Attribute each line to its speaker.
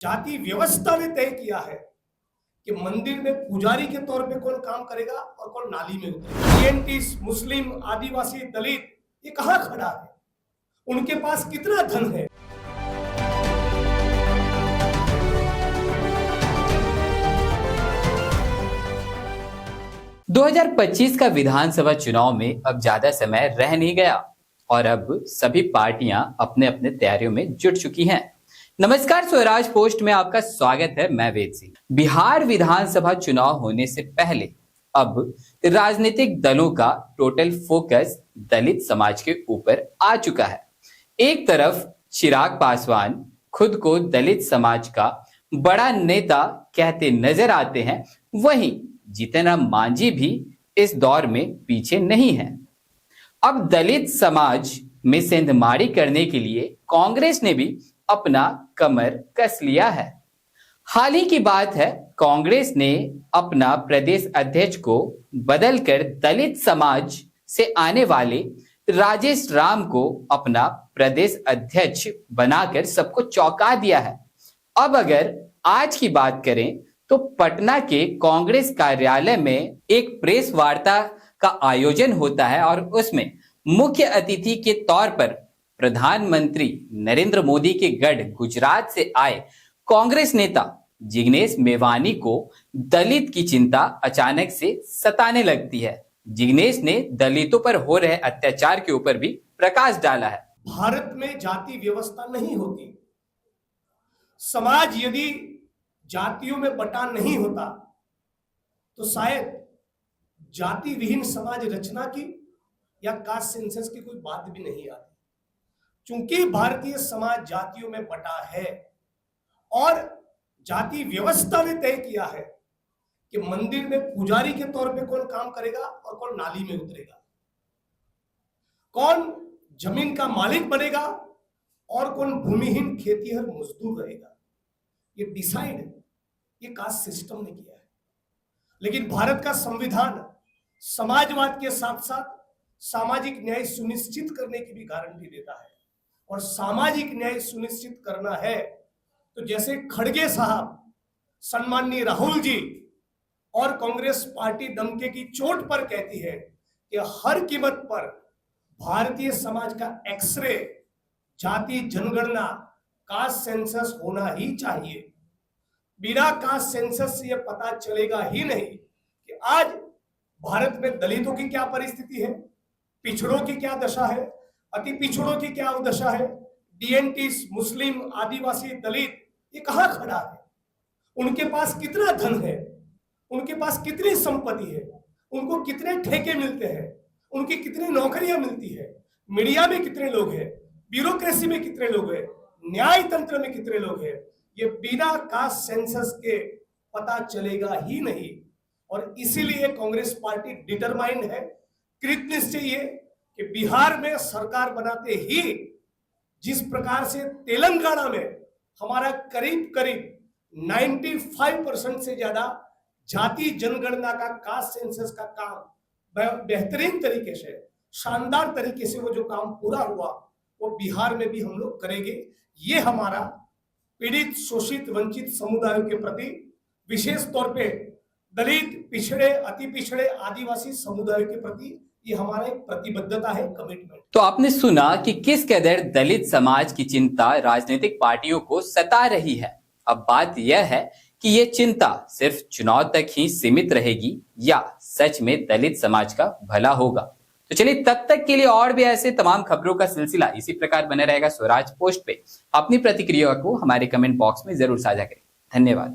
Speaker 1: जाति व्यवस्था ने तय किया है कि मंदिर में पुजारी के तौर पे कौन काम करेगा और कौन नाली में उतरेगा। साइंटिस्ट, मुस्लिम, आदिवासी, दलित, ये कहां खड़ा है? उनके पास कितना धन है?
Speaker 2: दो 2025 का विधानसभा चुनाव में अब ज्यादा समय रह नहीं गया और अब सभी पार्टियां अपने अपने तैयारियों में जुट चुकी हैं। नमस्कार, स्वराज पोस्ट में आपका स्वागत है। मैं वेद सिंह। बिहार विधानसभा चुनाव होने से पहले अब राजनीतिक दलों का टोटल फोकस दलित समाज के ऊपर आ चुका है। एक तरफ चिराग पासवान खुद को दलित समाज का बड़ा नेता कहते नजर आते हैं, वहीं जीतन राम मांझी भी इस दौर में पीछे नहीं है। अब दलित समाज में सेंधमारी करने के लिए कांग्रेस ने भी अपना कमर कस लिया है। हाल ही की बात है, कांग्रेस ने अपना प्रदेश अध्यक्ष को बदलकर दलित समाज से आने वाले राजेश राम को अपना प्रदेश अध्यक्ष बनाकर सबको चौंका दिया है। अब अगर आज की बात करें तो पटना के कांग्रेस कार्यालय में एक प्रेस वार्ता का आयोजन होता है और उसमें मुख्य अतिथि के तौर पर प्रधानमंत्री नरेंद्र मोदी के गढ़ गुजरात से आए कांग्रेस नेता जिग्नेश मेवानी को दलित की चिंता अचानक से सताने लगती है। जिग्नेश ने दलितों पर हो रहे अत्याचार के ऊपर भी प्रकाश डाला है।
Speaker 1: भारत में जाति व्यवस्था नहीं होती। समाज यदि जातियों में बटा नहीं होता तो शायद जाति विहीन समाज रचना की या कास्ट सेंसस की कोई बात भी नहीं आती। चूंकि भारतीय समाज जातियों में बटा है और जाति व्यवस्था ने तय किया है कि मंदिर में पुजारी के तौर पे कौन काम करेगा और कौन नाली में उतरेगा, कौन जमीन का मालिक बनेगा और कौन भूमिहीन खेतीहर मजदूर रहेगा, ये डिसाइड ये कास्ट सिस्टम ने किया है। लेकिन भारत का संविधान समाजवाद के साथ साथ सामाजिक न्याय सुनिश्चित करने की भी गारंटी देता है। और सामाजिक न्याय सुनिश्चित करना है तो जैसे खड़गे साहब, सम्माननीय राहुल जी और कांग्रेस पार्टी डंके की चोट पर कहती है कि हर कीमत पर भारतीय समाज का एक्सरे, जाति जनगणना, कास्ट सेंसस होना ही चाहिए। बिना कास्ट सेंसस से यह पता चलेगा ही नहीं कि आज भारत में दलितों की क्या परिस्थिति है, पिछड़ों की क्या दशा है, अति पिछड़ों की क्या दशा है, डीएनटीस, मुस्लिम, आदिवासी, दलित, ये कहां खड़ा है? उनके पास कितना धन है, उनके पास कितनी संपत्ति है, उनको कितने ठेके मिलते हैं, उनकी कितनी नौकरियां मिलती है, मीडिया में कितने लोग हैं, ब्यूरोक्रेसी में कितने लोग हैं, न्याय तंत्र में कितने लोग हैं, ये बिना कास्ट सेंसस के पता चलेगा ही नहीं। और इसीलिए कांग्रेस पार्टी डिटरमाइंड है, कृतनिश्चयी है कि बिहार में सरकार बनाते ही जिस प्रकार से तेलंगाना में हमारा करीब करीब 95% से ज्यादा जाति जनगणना का, कास्ट सेंसस का काम बेहतरीन तरीके से, शानदार तरीके से वो जो काम पूरा हुआ वो बिहार में भी हम लोग करेंगे। ये हमारा पीड़ित, शोषित, वंचित समुदायों के प्रति, विशेष तौर पे दलित, पिछड़े, अति पिछड़े, आदिवासी समुदायों के प्रति ये हमारा एक प्रतिबद्धता है, कमिटमेंट।
Speaker 2: तो आपने सुना कि किस कदर दलित समाज की चिंता राजनीतिक पार्टियों को सता रही है। अब बात यह है कि ये चिंता सिर्फ चुनाव तक ही सीमित रहेगी या सच में दलित समाज का भला होगा। तो चलिए, तब तक के लिए और भी ऐसे तमाम खबरों का सिलसिला इसी प्रकार बने रहेगा स्वराज पोस्ट पे। अपनी प्रतिक्रिया को हमारे कमेंट बॉक्स में जरूर साझा करें। धन्यवाद।